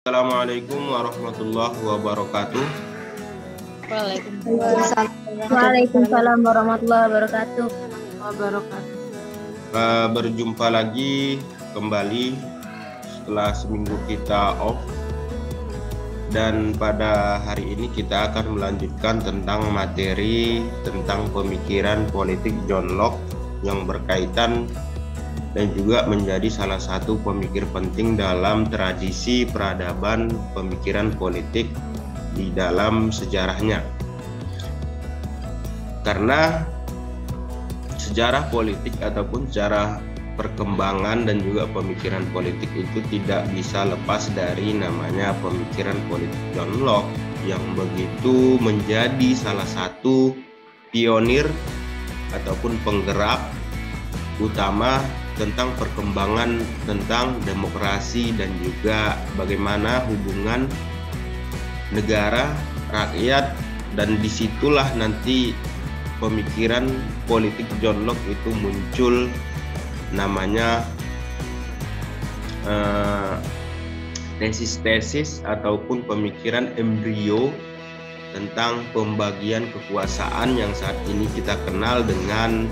Assalamualaikum warahmatullahi wabarakatuh. Waalaikumsalam warahmatullahi wabarakatuh. Berjumpa lagi kembali setelah seminggu kita off, dan pada hari ini kita akan melanjutkan tentang materi tentang pemikiran politik John Locke yang berkaitan dan juga menjadi salah satu pemikir penting dalam tradisi peradaban pemikiran politik di dalam sejarahnya. Karena sejarah politik ataupun sejarah perkembangan dan juga pemikiran politik itu tidak bisa lepas dari namanya pemikiran politik John Locke yang begitu menjadi salah satu pionir ataupun penggerak utama tentang perkembangan tentang demokrasi dan juga bagaimana hubungan negara, rakyat, dan disitulah nanti pemikiran politik John Locke itu muncul, namanya tesis-tesis ataupun pemikiran embrio tentang pembagian kekuasaan yang saat ini kita kenal dengan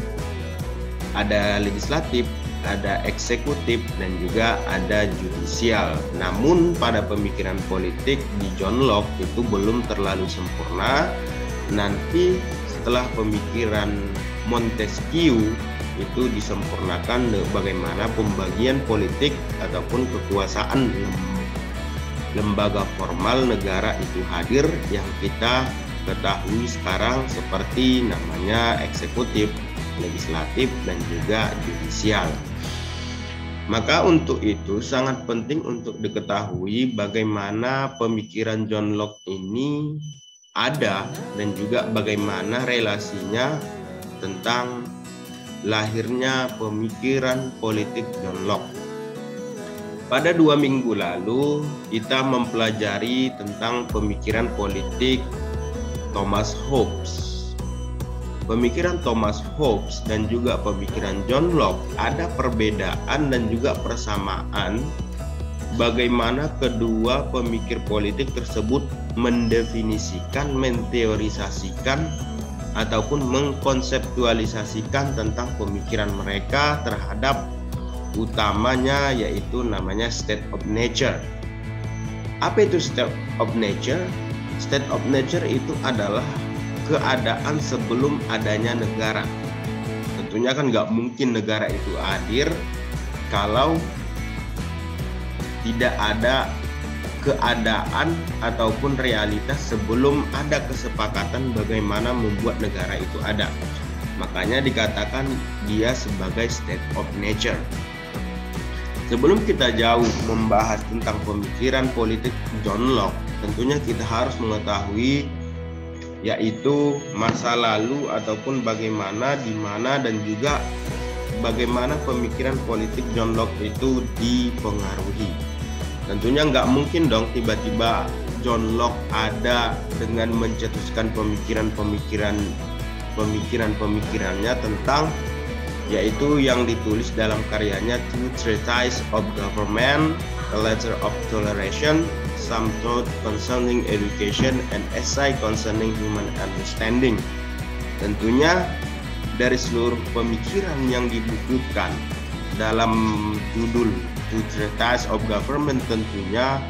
ada legislatif, ada eksekutif, dan juga ada judisial. Namun pada pemikiran politik di John Locke itu belum terlalu sempurna. Nanti setelah pemikiran Montesquieu itu disempurnakan bagaimana pembagian politik ataupun kekuasaan lembaga formal negara itu hadir, yang kita ketahui sekarang seperti namanya eksekutif, legislatif, dan juga judisial. Maka untuk itu sangat penting untuk diketahui bagaimana pemikiran John Locke ini ada dan juga bagaimana relasinya tentang lahirnya pemikiran politik John Locke. Pada 2 minggu lalu kita mempelajari tentang pemikiran politik Thomas Hobbes. Pemikiran Thomas Hobbes dan juga pemikiran John Locke ada perbedaan dan juga persamaan bagaimana kedua pemikir politik tersebut mendefinisikan, menteorisasikan ataupun mengkonseptualisasikan tentang pemikiran mereka terhadap utamanya yaitu namanya state of nature. Apa itu state of nature? State of nature itu adalah keadaan sebelum adanya negara. Tentunya kan nggak mungkin negara itu hadir kalau tidak ada keadaan ataupun realitas sebelum ada kesepakatan bagaimana membuat negara itu ada. Makanya dikatakan dia sebagai state of nature. Sebelum kita jauh membahas tentang pemikiran politik John Locke, tentunya kita harus mengetahui yaitu masa lalu ataupun bagaimana, di mana, dan juga bagaimana pemikiran politik John Locke itu dipengaruhi. Tentunya nggak mungkin dong tiba-tiba John Locke ada dengan mencetuskan pemikirannya tentang yaitu yang ditulis dalam karyanya Two Treatises of Government, A Letter of Toleration, Some Thought Concerning Education, and Essay Concerning Human Understanding. Tentunya dari seluruh pemikiran yang dibukukan dalam judul Two Treatises of Government tentunya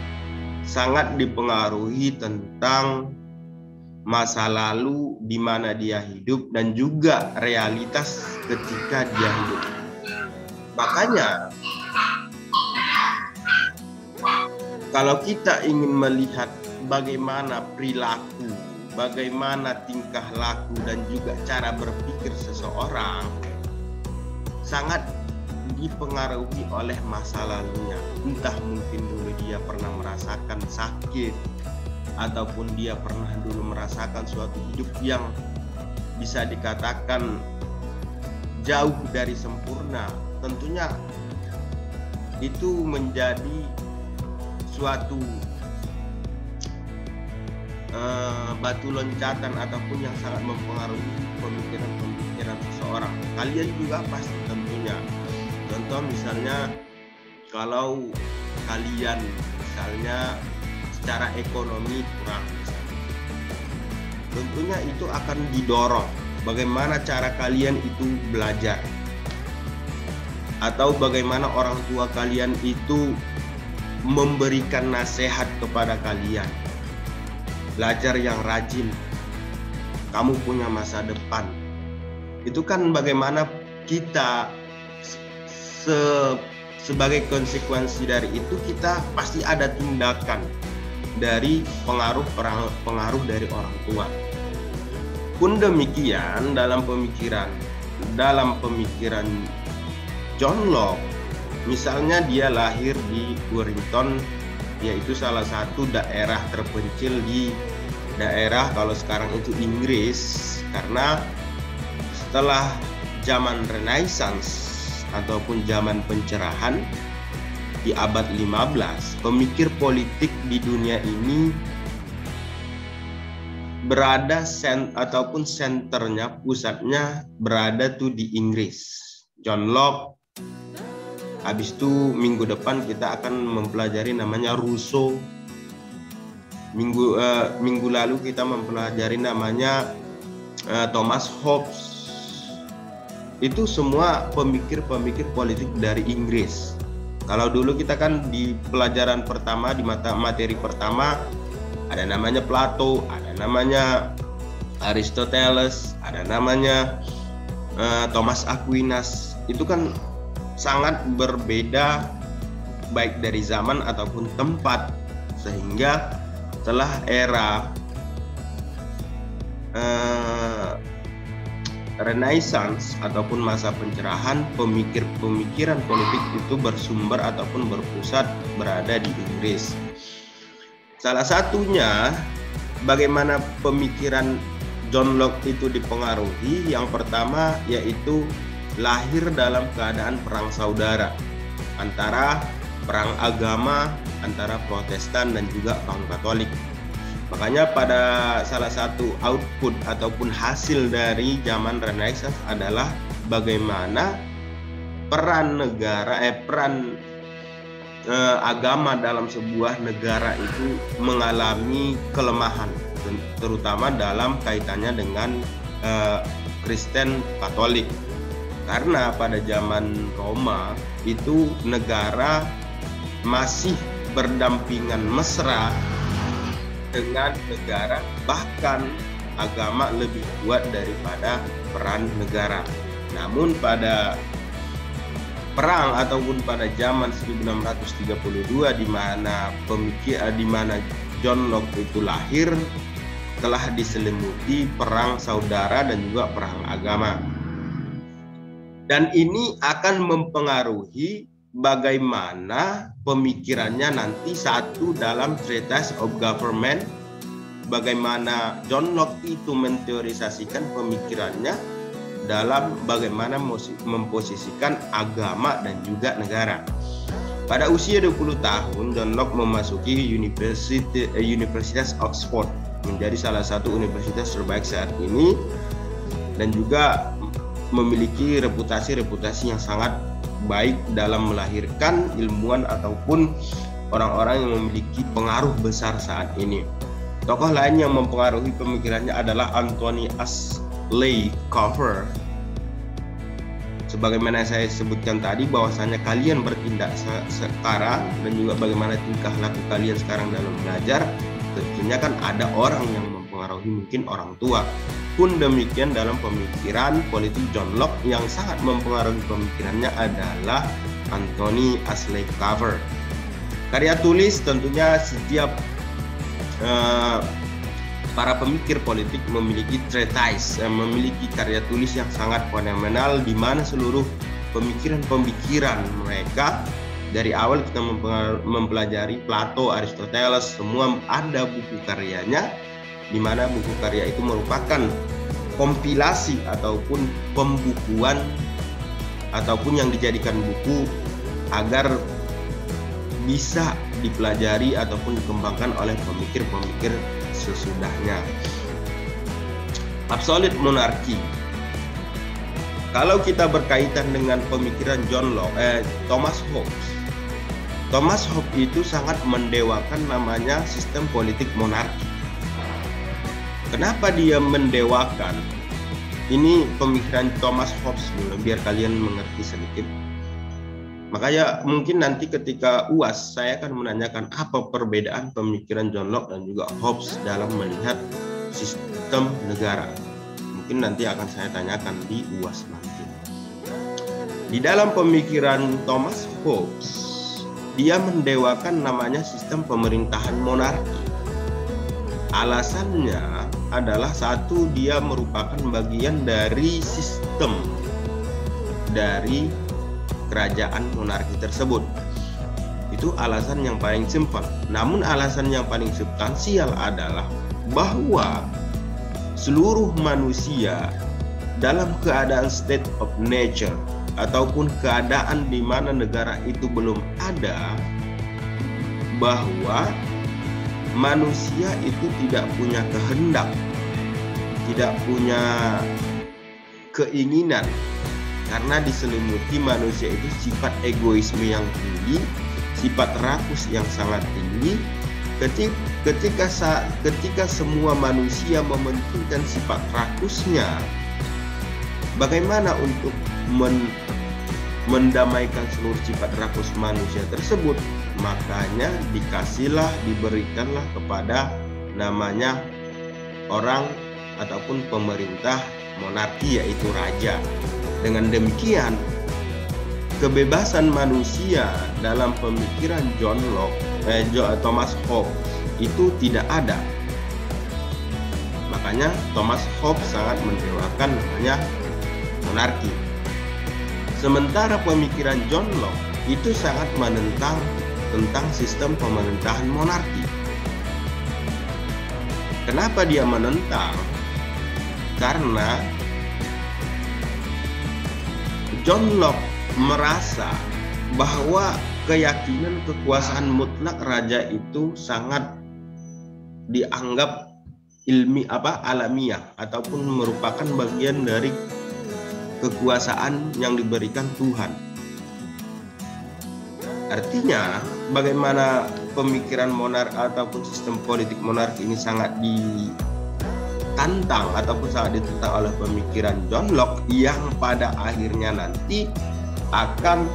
sangat dipengaruhi tentang masa lalu di mana dia hidup dan juga realitas ketika dia hidup. Makanya kalau kita ingin melihat bagaimana perilaku, bagaimana tingkah laku dan juga cara berpikir seseorang sangat dipengaruhi oleh masa lalunya. Entah mungkin dulu dia pernah merasakan sakit ataupun dia pernah dulu merasakan suatu hidup yang bisa dikatakan jauh dari sempurna. Tentunya itu menjadi suatu batu loncatan ataupun yang sangat mempengaruhi pemikiran seseorang. Kalian juga pasti tentunya. Contoh misalnya kalau kalian misalnya secara ekonomi kurang, tentunya itu akan didorong bagaimana cara kalian itu belajar, atau bagaimana orang tua kalian itu memberikan nasihat kepada kalian. Belajar yang rajin, kamu punya masa depan. Itu kan bagaimana kita sebagai konsekuensi dari itu kita pasti ada tindakan dari pengaruh dari orang tua. Pun demikian dalam pemikiran John Locke, misalnya dia lahir di Warrington, yaitu salah satu daerah terpencil di daerah kalau sekarang itu Inggris, karena setelah zaman Renaissance ataupun zaman pencerahan di abad 15, pemikir politik di dunia ini berada ataupun senternya, pusatnya berada tuh di Inggris. John Locke. Habis itu minggu depan kita akan mempelajari namanya Rousseau. Minggu lalu kita mempelajari namanya Thomas Hobbes. Itu semua pemikir-pemikir politik dari Inggris. Kalau dulu kita kan di pelajaran pertama, di materi pertama, ada namanya Plato, ada namanya Aristoteles, ada namanya Thomas Aquinas. Itu kan sangat berbeda baik dari zaman ataupun tempat, sehingga setelah era Renaissance ataupun masa pencerahan, pemikiran politik itu bersumber ataupun berpusat berada di Inggris. Salah satunya bagaimana pemikiran John Locke itu dipengaruhi, yang pertama yaitu lahir dalam keadaan perang saudara antara perang agama antara Protestan dan juga kaum Katolik. Makanya pada salah satu output ataupun hasil dari zaman Renaissance adalah bagaimana peran agama dalam sebuah negara itu mengalami kelemahan, terutama dalam kaitannya dengan Kristen Katolik. Karena pada zaman Roma itu negara masih berdampingan mesra dengan negara, bahkan agama lebih kuat daripada peran negara. Namun pada perang ataupun pada zaman 1632 di mana John Locke itu lahir, telah diselimuti perang saudara dan juga perang agama. Dan ini akan mempengaruhi bagaimana pemikirannya nanti satu dalam Treatise of Government, bagaimana John Locke itu menteorisasikan pemikirannya dalam bagaimana memposisikan agama dan juga negara. Pada usia 20 tahun, John Locke memasuki Universitas Oxford, menjadi salah satu universitas terbaik saat ini, dan juga memiliki reputasi yang sangat baik dalam melahirkan ilmuwan ataupun orang-orang yang memiliki pengaruh besar saat ini. Tokoh lain yang mempengaruhi pemikirannya adalah Anthony Ashley Cooper. Sebagaimana saya sebutkan tadi, bahwasanya kalian bertindak sekarang dan juga bagaimana tingkah laku kalian sekarang dalam belajar, tentunya kan ada orang yang mempengaruhi, mungkin orang tua. Pun demikian dalam pemikiran politik John Locke, yang sangat mempengaruhi pemikirannya adalah Anthony Ashley Cooper. Karya tulis tentunya setiap para pemikir politik memiliki treatise, memiliki karya tulis yang sangat fenomenal, di mana seluruh pemikiran-pemikiran mereka dari awal kita mempelajari Plato, Aristoteles, semua ada buku karyanya, di mana buku karya itu merupakan kompilasi ataupun pembukuan ataupun yang dijadikan buku agar bisa dipelajari ataupun dikembangkan oleh pemikir-pemikir sesudahnya. Absolute monarki. Kalau kita berkaitan dengan pemikiran Thomas Hobbes, Thomas Hobbes itu sangat mendewakan namanya sistem politik monarki. Kenapa dia mendewakan? Ini pemikiran Thomas Hobbes dulu, biar kalian mengerti sedikit. Makanya mungkin nanti ketika UAS saya akan menanyakan apa perbedaan pemikiran John Locke dan juga Hobbes dalam melihat sistem negara. Mungkin nanti akan saya tanyakan di UAS nanti. Di dalam pemikiran Thomas Hobbes, dia mendewakan namanya sistem pemerintahan monarki. Alasannya adalah satu, dia merupakan bagian dari sistem dari kerajaan monarki tersebut. Itu alasan yang paling simpel. Namun alasan yang paling substansial adalah bahwa seluruh manusia dalam keadaan state of nature ataupun keadaan di mana negara itu belum ada, bahwa manusia itu tidak punya kehendak, tidak punya keinginan, karena diselimuti manusia itu sifat egoisme yang tinggi, sifat rakus yang sangat tinggi. Ketika semua manusia mementingkan sifat rakusnya, bagaimana untuk mendamaikan seluruh sifat rakus manusia tersebut? Makanya diberikanlah kepada namanya orang ataupun pemerintah monarki, yaitu raja. Dengan demikian, kebebasan manusia dalam pemikiran Thomas Hobbes itu tidak ada. Makanya Thomas Hobbes sangat mendewakan namanya monarki. Sementara pemikiran John Locke itu sangat menentang tentang sistem pemerintahan monarki. Kenapa dia menentang? Karena John Locke merasa bahwa keyakinan kekuasaan mutlak raja itu sangat dianggap alamiah ataupun merupakan bagian dari kekuasaan yang diberikan Tuhan. Artinya, bagaimana pemikiran monarki ataupun sistem politik monarki ini sangat ditantang ataupun sangat ditentang oleh pemikiran John Locke, yang pada akhirnya nanti akan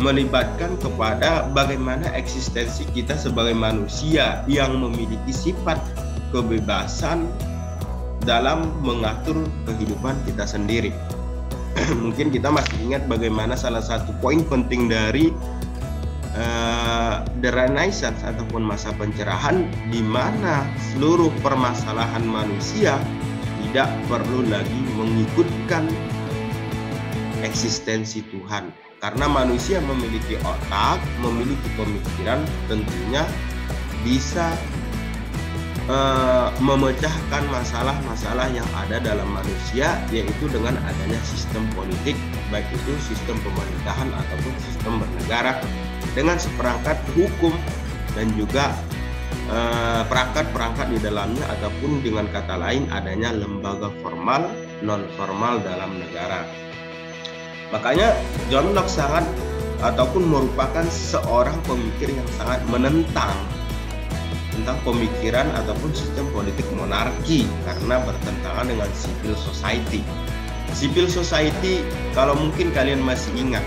melibatkan kepada bagaimana eksistensi kita sebagai manusia yang memiliki sifat kebebasan dalam mengatur kehidupan kita sendiri. Mungkin kita masih ingat bagaimana salah satu poin penting dari The Renaissance ataupun masa pencerahan, di mana seluruh permasalahan manusia tidak perlu lagi mengikutkan eksistensi Tuhan, karena manusia memiliki otak, memiliki pemikiran, tentunya bisa memecahkan masalah-masalah yang ada dalam manusia, yaitu dengan adanya sistem politik, baik itu sistem pemerintahan ataupun sistem bernegara, dengan seperangkat hukum dan juga perangkat-perangkat di dalamnya, ataupun dengan kata lain adanya lembaga formal, non formal dalam negara. Makanya John Locke sangat ataupun merupakan seorang pemikir yang sangat menentang tentang pemikiran ataupun sistem politik monarki, karena bertentangan dengan civil society. Civil society, kalau mungkin kalian masih ingat,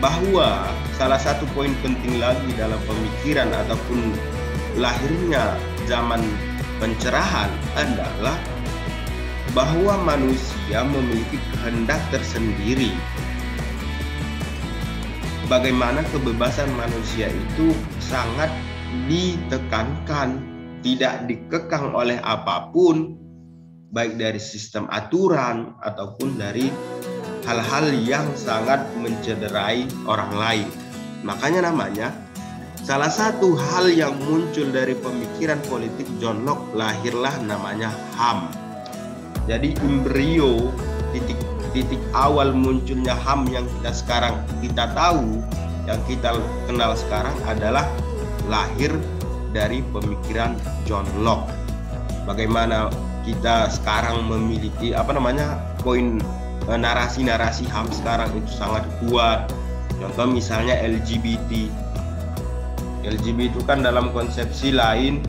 bahwa salah satu poin penting lagi dalam pemikiran ataupun lahirnya zaman pencerahan adalah bahwa manusia memiliki kehendak tersendiri. Bagaimana kebebasan manusia itu sangat ditekankan, tidak dikekang oleh apapun, baik dari sistem aturan ataupun dari hal-hal yang sangat mencederai orang lain. Makanya namanya salah satu hal yang muncul dari pemikiran politik John Locke, lahirlah namanya HAM. Jadi embrio, titik awal munculnya HAM yang kita tahu, yang kita kenal sekarang adalah lahir dari pemikiran John Locke. Bagaimana kita sekarang memiliki poin narasi-narasi HAM sekarang itu sangat kuat, Contoh misalnya LGBT. LGBT itu kan dalam konsepsi lain,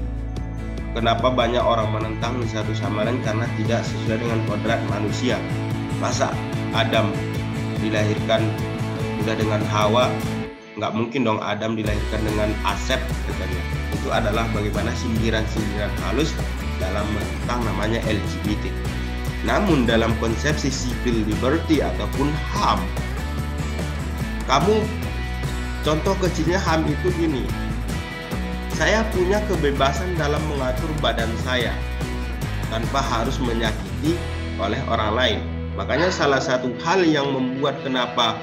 kenapa banyak orang menentang satu sama lain karena tidak sesuai dengan kodrat manusia. Masa Adam dilahirkan udah dengan Hawa, nggak mungkin dong Adam dilahirkan dengan Asep katanya. Itu adalah bagaimana sindiran-sindiran halus dalam menentang namanya LGBT. Namun dalam konsepsi civil liberty ataupun HAM, kamu contoh kecilnya HAM itu gini, saya punya kebebasan dalam mengatur badan saya tanpa harus menyakiti oleh orang lain. Makanya salah satu hal yang membuat kenapa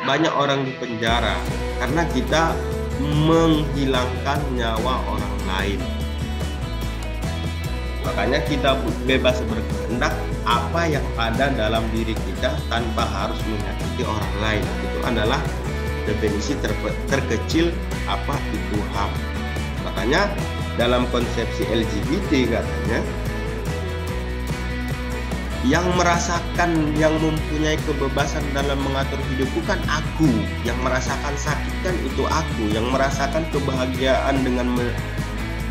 banyak orang di penjara, karena kita menghilangkan nyawa orang lain. Makanya kita bebas berkehendak apa yang ada dalam diri kita tanpa harus menyakiti orang lain. Itu adalah definisi terkecil apa itu HAM. Makanya dalam konsepsi LGBT katanya, yang merasakan, yang mempunyai kebebasan dalam mengatur hidupku kan aku, yang merasakan sakit kan itu aku, yang merasakan kebahagiaan dengan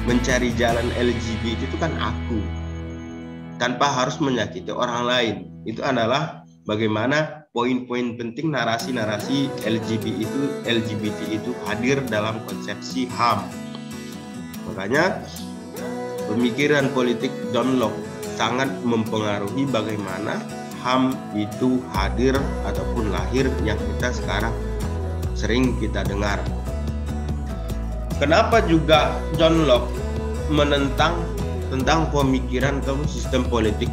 mencari jalan LGBT itu kan aku, tanpa harus menyakiti orang lain. Itu adalah bagaimana poin-poin penting narasi-narasi LGBT itu hadir dalam konsepsi HAM. Makanya pemikiran politik John Locke sangat mempengaruhi bagaimana HAM itu hadir ataupun lahir yang kita sekarang sering kita dengar. Kenapa juga John Locke menentang tentang pemikiran atau sistem politik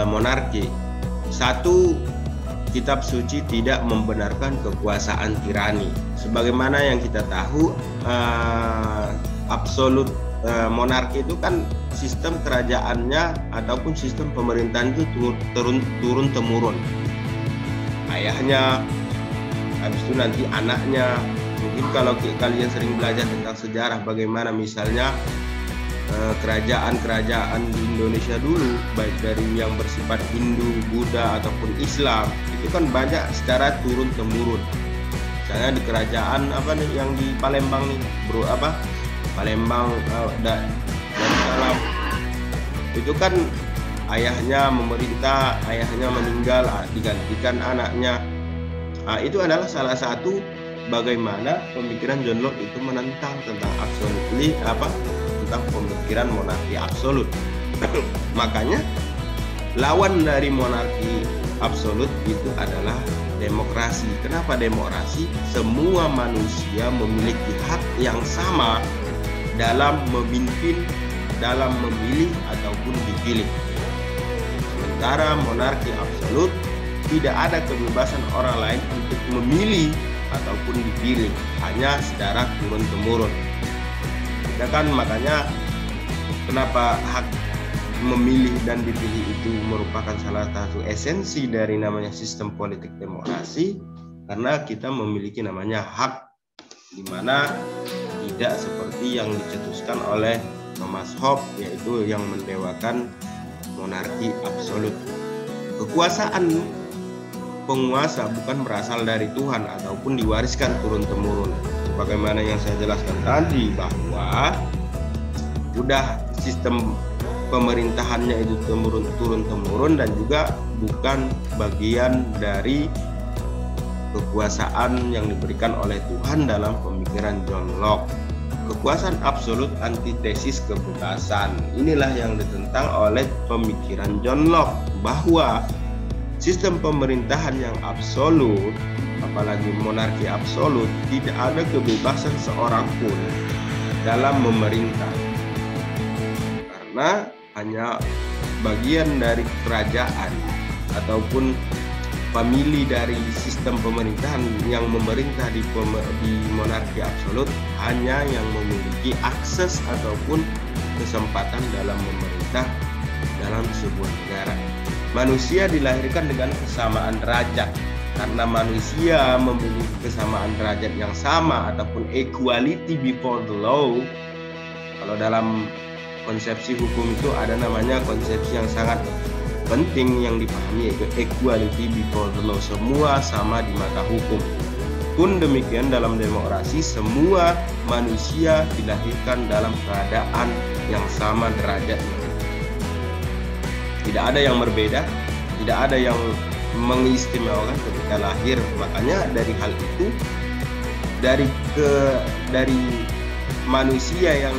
monarki? Satu, kitab suci tidak membenarkan kekuasaan tirani. Sebagaimana yang kita tahu, absolut monarki itu kan sistem kerajaannya ataupun sistem pemerintahan itu turun temurun. Ayahnya, habis itu nanti anaknya. Mungkin kalau kalian sering belajar tentang sejarah bagaimana misalnya kerajaan-kerajaan di Indonesia dulu, baik dari yang bersifat Hindu, Buddha ataupun Islam, itu kan banyak secara turun temurun. Misalnya di kerajaan apa nih yang di Palembang nih, Palembang Darussalam, itu kan ayahnya memerintah, ayahnya meninggal, digantikan anaknya. Nah, itu adalah salah satu bagaimana pemikiran John Locke itu menentang tentang tentang pemikiran monarki absolut. Makanya lawan dari monarki absolut itu adalah demokrasi. Kenapa demokrasi? Semua manusia memiliki hak yang sama dalam memimpin, dalam memilih ataupun dipilih. Sementara monarki absolut tidak ada kebebasan orang lain untuk memilih ataupun dipilih, hanya secara turun-temurun. Kita kan makanya kenapa hak memilih dan dipilih itu merupakan salah satu esensi dari namanya sistem politik demokrasi, karena kita memiliki namanya hak, di mana tidak seperti yang dicetuskan oleh Thomas Hobbes, yaitu yang mendewakan monarki absolut. Kekuasaan penguasa bukan berasal dari Tuhan ataupun diwariskan turun-temurun. Sebagaimana yang saya jelaskan tadi, bahwa udah sistem pemerintahannya itu turun-temurun dan juga bukan bagian dari kekuasaan yang diberikan oleh Tuhan dalam pemikiran John Locke. Kekuasaan absolut antitesis kebebasan. Inilah yang ditentang oleh pemikiran John Locke, bahwa sistem pemerintahan yang absolut, apalagi monarki absolut, tidak ada kebebasan seorang pun dalam memerintah, karena hanya bagian dari kerajaan ataupun famili dari sistem pemerintahan yang memerintah di monarki absolut hanya yang memiliki akses ataupun kesempatan dalam memerintah dalam sebuah negara. Manusia dilahirkan dengan kesamaan derajat. Karena manusia memiliki kesamaan derajat yang sama ataupun equality before the law. Kalau dalam konsepsi hukum itu ada namanya konsepsi yang sangat penting yang dipahami yaitu equality before the law, semua sama di mata hukum. Pun demikian dalam demokrasi semua manusia dilahirkan dalam keadaan yang sama derajatnya. Tidak ada yang berbeda, tidak ada yang mengistimewakan ketika lahir. Makanya dari hal itu, dari manusia yang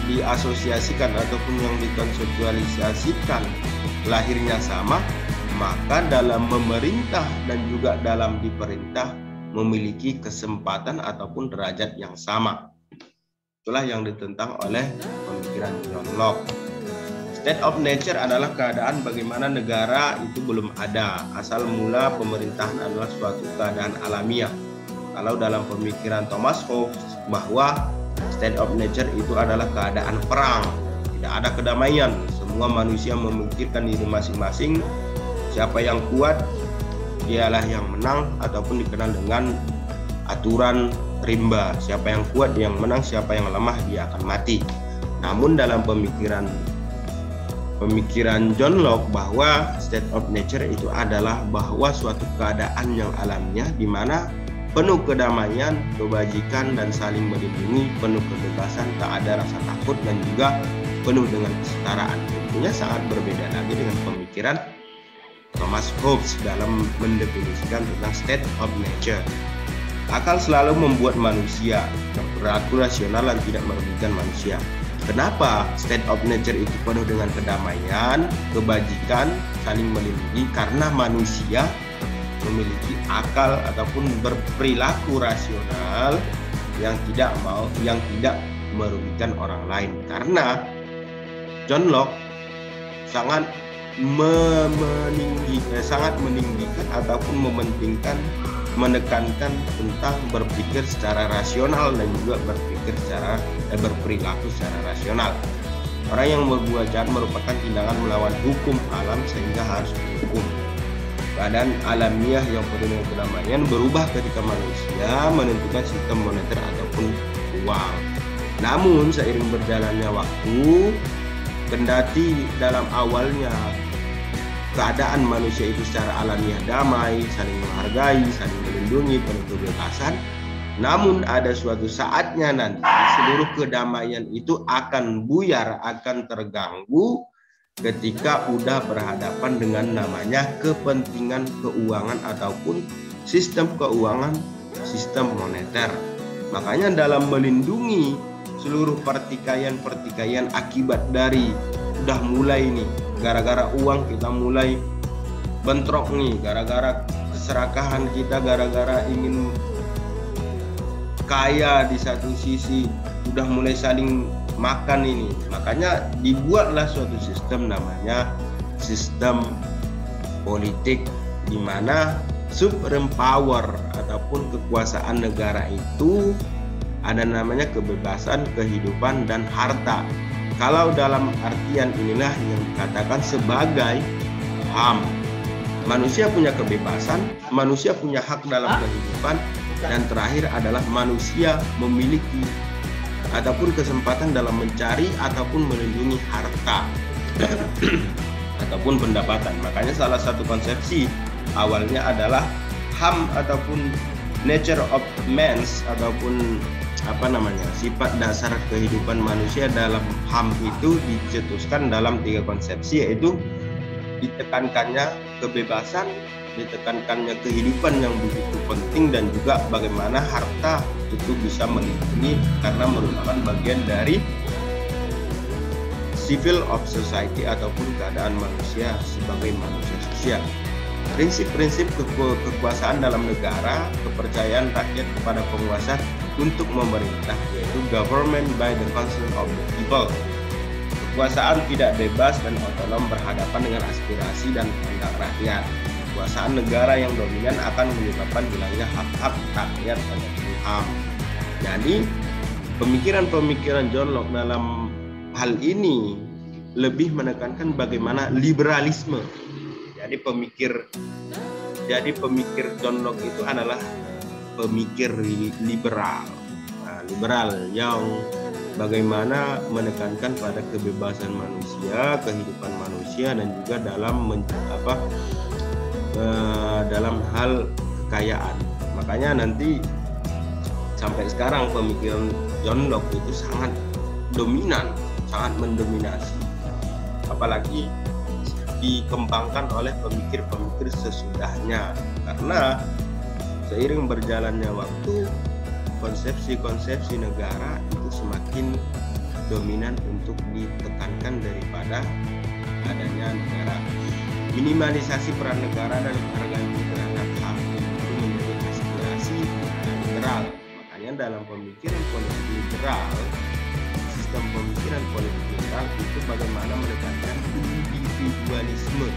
diasosiasikan ataupun yang dikonseptualisasikan lahirnya sama, maka dalam memerintah dan juga dalam diperintah memiliki kesempatan ataupun derajat yang sama. Itulah yang ditentang oleh pemikiran John Locke. State of nature adalah keadaan bagaimana negara itu belum ada. Asal mula pemerintahan adalah suatu keadaan alamiah. Kalau dalam pemikiran Thomas Hobbes bahwa state of nature itu adalah keadaan perang, tidak ada kedamaian. Semua manusia memikirkan diri masing-masing. Siapa yang kuat dialah yang menang, ataupun dikenal dengan aturan rimba. Siapa yang kuat yang menang, siapa yang lemah dia akan mati. Namun dalam pemikiran John Locke bahwa state of nature itu adalah bahwa suatu keadaan yang alamiah di mana penuh kedamaian, kebajikan dan saling melindungi, penuh kebebasan, tak ada rasa takut dan juga penuh dengan kesetaraan. Tentunya sangat berbeda lagi dengan pemikiran Thomas Hobbes dalam mendefinisikan tentang state of nature. Akal selalu membuat manusia berperilaku rasional dan tidak merugikan manusia. Kenapa state of nature itu penuh dengan kedamaian, kebajikan, saling melindungi? Karena manusia memiliki akal ataupun berperilaku rasional yang tidak merugikan orang lain. Karena John Locke sangat meninggikan ataupun menekankan tentang berpikir secara rasional dan juga berperilaku secara rasional. Orang yang berbuat jahat merupakan tindakan melawan hukum alam sehingga harus dihukum. Keadaan alamiah yang penuh dengan kedamaian berubah ketika manusia menentukan sistem moneter ataupun uang. Namun seiring berjalannya waktu, kendati dalam awalnya keadaan manusia itu secara alamiah damai, saling menghargai, saling melindungi, penuh kebebasan, namun ada suatu saatnya nanti seluruh kedamaian itu akan buyar, akan terganggu ketika udah berhadapan dengan namanya kepentingan keuangan ataupun sistem keuangan, sistem moneter. Makanya dalam melindungi seluruh pertikaian akibat dari udah mulai nih, gara-gara uang kita mulai bentrok nih, gara-gara keserakahan kita, gara-gara ingin kaya di satu sisi, udah mulai saling makan ini. Makanya dibuatlah suatu sistem namanya sistem politik, di mana supreme power ataupun kekuasaan negara itu ada namanya kebebasan, kehidupan, dan harta. Kalau dalam artian inilah yang dikatakan sebagai HAM. Manusia punya kebebasan, manusia punya hak dalam kehidupan, dan terakhir adalah manusia memiliki ataupun kesempatan dalam mencari ataupun melindungi harta ataupun pendapatan. Makanya salah satu konsepsi awalnya adalah HAM ataupun nature of man's ataupun sifat dasar kehidupan manusia. Dalam HAM itu dicetuskan dalam 3 konsepsi, yaitu ditekankannya kebebasan, ditekankannya kehidupan yang begitu penting, dan juga bagaimana harta itu bisa melindungi karena merupakan bagian dari civil of society ataupun keadaan manusia sebagai manusia sosial. Prinsip-prinsip kekuasaan dalam negara, kepercayaan rakyat kepada penguasa untuk memerintah, yaitu government by the consent of the people. Kekuasaan tidak bebas dan otonom berhadapan dengan aspirasi dan kehendak rakyat. Kekuasaan negara yang dominan akan menyebabkan hilangnya hak-hak rakyat pada HAM. Jadi pemikiran-pemikiran John Locke dalam hal ini lebih menekankan bagaimana liberalisme. Jadi pemikir John Locke itu adalah pemikir liberal. Liberal yang bagaimana menekankan pada kebebasan manusia, kehidupan manusia, dan juga dalam hal kekayaan. Makanya nanti sampai sekarang pemikiran John Locke itu sangat dominan, sangat mendominasi, apalagi dikembangkan oleh pemikir-pemikir sesudahnya, karena seiring berjalannya waktu konsepsi-konsepsi negara itu semakin dominan untuk ditekankan daripada adanya negara. Minimalisasi peran negara dan penghargaan terhadap hak itu menjadi aspirasi liberal. Makanya dalam pemikiran politik liberal, sistem pemikiran politik liberal itu bagaimana menekankan individualisme,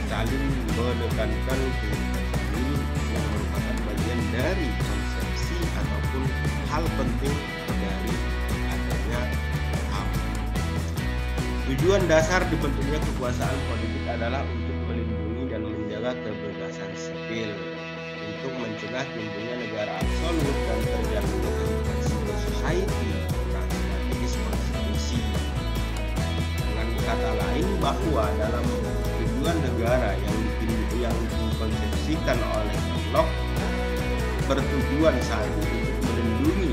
saling menekankan kehidupan sendiri yang merupakan bagian dari konsepsi ataupun hal penting dari adanya HAM. Tujuan dasar dibentuknya kekuasaan politik adalah untuk melindungi dan menjaga kebebasan sipil, untuk mencegah timbulnya negara absolut dan terjadinya kehidupan civil society dan strategis konstitusi. Dengan kata lain, bahwa dalam tujuan negara yang dikonsepsikan oleh Locke bertujuan satu untuk melindungi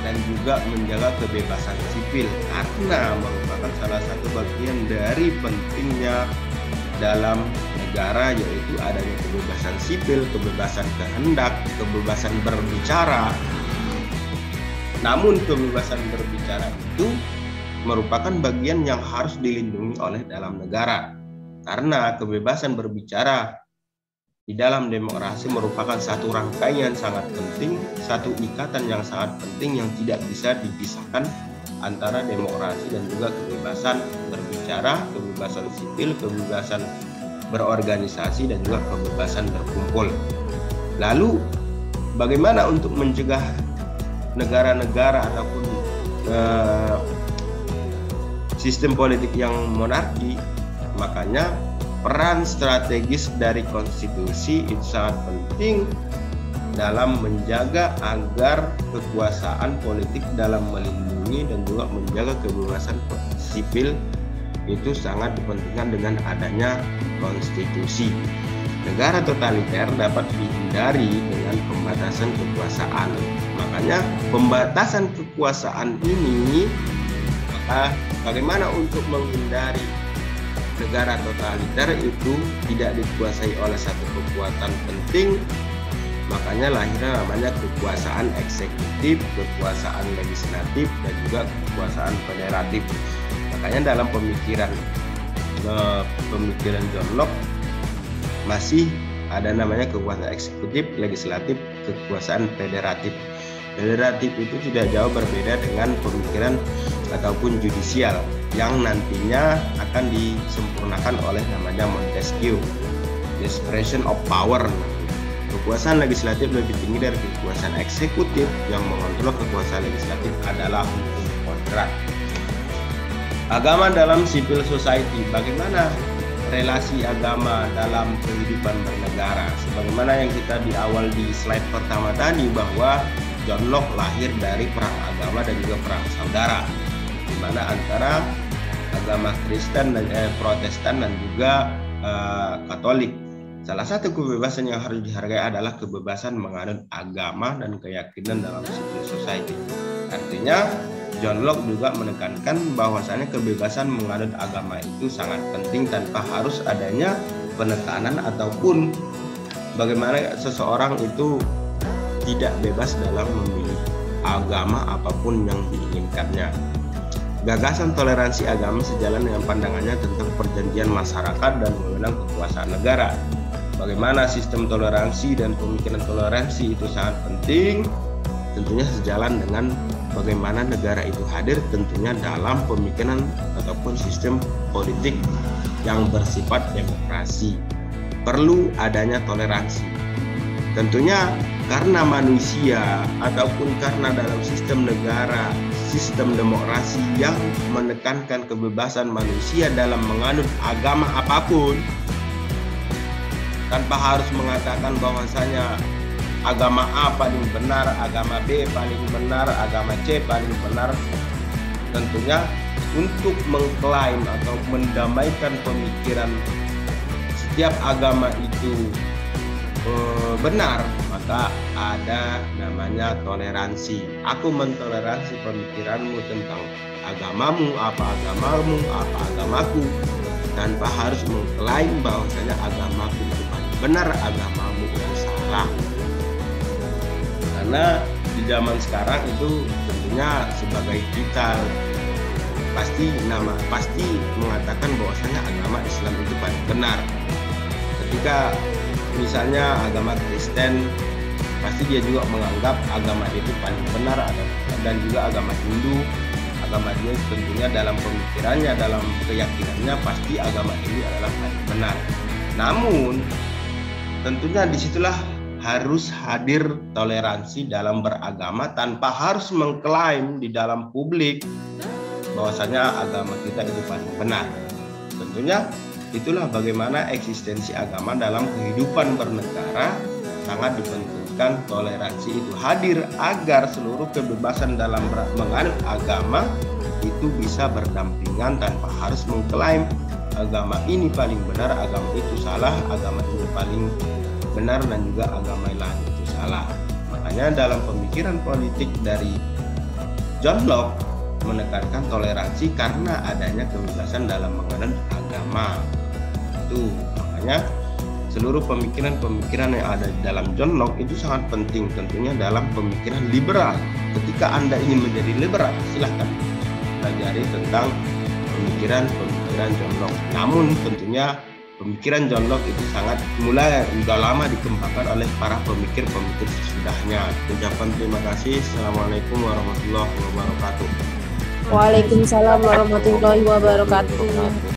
dan juga menjaga kebebasan sipil, karena merupakan salah satu bagian dari pentingnya dalam negara, yaitu adanya kebebasan sipil, kebebasan kehendak, kebebasan berbicara. Namun kebebasan berbicara itu merupakan bagian yang harus dilindungi oleh dalam negara, karena kebebasan berbicara di dalam demokrasi merupakan satu rangkaian sangat penting, satu ikatan yang sangat penting yang tidak bisa dipisahkan antara demokrasi dan juga kebebasan berbicara, kebebasan sipil, kebebasan berorganisasi, dan juga kebebasan berkumpul. Lalu bagaimana untuk mencegah negara-negara ataupun sistem politik yang monarki? Makanya peran strategis dari konstitusi itu sangat penting dalam menjaga agar kekuasaan politik dalam melindungi dan juga menjaga kebebasan sipil itu sangat dipentingkan dengan adanya konstitusi. Negara totaliter dapat dihindari dengan pembatasan kekuasaan. Makanya pembatasan kekuasaan ini, maka bagaimana untuk menghindari negara totaliter itu tidak dikuasai oleh satu kekuatan penting? Makanya lahirnya namanya kekuasaan eksekutif, kekuasaan legislatif, dan juga kekuasaan federatif. Makanya dalam pemikiran John Locke masih ada namanya kekuasaan eksekutif, legislatif, kekuasaan federatif. Federatif itu tidak jauh berbeda dengan pemikiran ataupun judicial yang nantinya akan disempurnakan oleh namanya Montesquieu, the separation of power. Kekuasaan legislatif lebih tinggi dari kekuasaan eksekutif, yang mengontrol kekuasaan legislatif adalah hukum kodrat. Agama dalam civil society, bagaimana relasi agama dalam kehidupan bernegara? Sebagaimana yang kita di awal di slide pertama tadi, bahwa John Locke lahir dari perang agama dan juga perang saudara, di mana antara agama Kristen dan Protestan dan juga Katolik. Salah satu kebebasan yang harus dihargai adalah kebebasan menganut agama dan keyakinan dalam civil society. Artinya John Locke juga menekankan bahwasannya kebebasan menganut agama itu sangat penting tanpa harus adanya penekanan ataupun bagaimana seseorang itu tidak bebas dalam memilih agama apapun yang diinginkannya. Gagasan toleransi agama sejalan dengan pandangannya tentang perjanjian masyarakat dan wewenang kekuasaan negara. Bagaimana sistem toleransi dan pemikiran toleransi itu sangat penting, tentunya sejalan dengan bagaimana negara itu hadir tentunya dalam pemikiran ataupun sistem politik yang bersifat demokrasi. Perlu adanya toleransi. Tentunya karena manusia ataupun karena dalam sistem negara, sistem demokrasi yang menekankan kebebasan manusia dalam menganut agama apapun, tanpa harus mengatakan bahwasanya agama A paling benar, agama B paling benar, agama C paling benar. Tentunya untuk mengklaim atau mendamaikan pemikiran setiap agama itu benar, maka ada namanya toleransi. Aku mentoleransi pemikiranmu tentang agamamu, apa agamaku, tanpa harus mengklaim bahwasanya agamaku itu benar, agamamu itu salah. Karena di zaman sekarang itu tentunya sebagai kita pasti mengatakan bahwasanya agama Islam itu paling benar. Ketika misalnya agama Kristen, pasti dia juga menganggap agama itu paling benar, dan juga agama Hindu, agama dia tentunya dalam pemikirannya, dalam keyakinannya pasti agama ini adalah paling benar. Namun tentunya disitulah harus hadir toleransi dalam beragama tanpa harus mengklaim di dalam publik bahwasanya agama kita itu paling benar. Tentunya itulah bagaimana eksistensi agama dalam kehidupan bernegara sangat dipentingkan toleransi itu hadir agar seluruh kebebasan dalam menganut agama itu bisa berdampingan tanpa harus mengklaim agama ini paling benar, agama itu salah, agama ini paling benar dan juga agama lain itu salah. Makanya dalam pemikiran politik dari John Locke menekankan toleransi karena adanya kebebasan dalam menganut agama. Makanya seluruh pemikiran-pemikiran yang ada di dalam John Locke itu sangat penting tentunya dalam pemikiran liberal. Ketika Anda ingin menjadi liberal, silahkan pelajari tentang pemikiran John Locke. Namun tentunya pemikiran John Locke itu sudah lama dikembangkan oleh para pemikir-pemikir sesudahnya. Ucapan terima kasih. Assalamualaikum warahmatullahi wabarakatuh. Waalaikumsalam warahmatullahi wabarakatuh.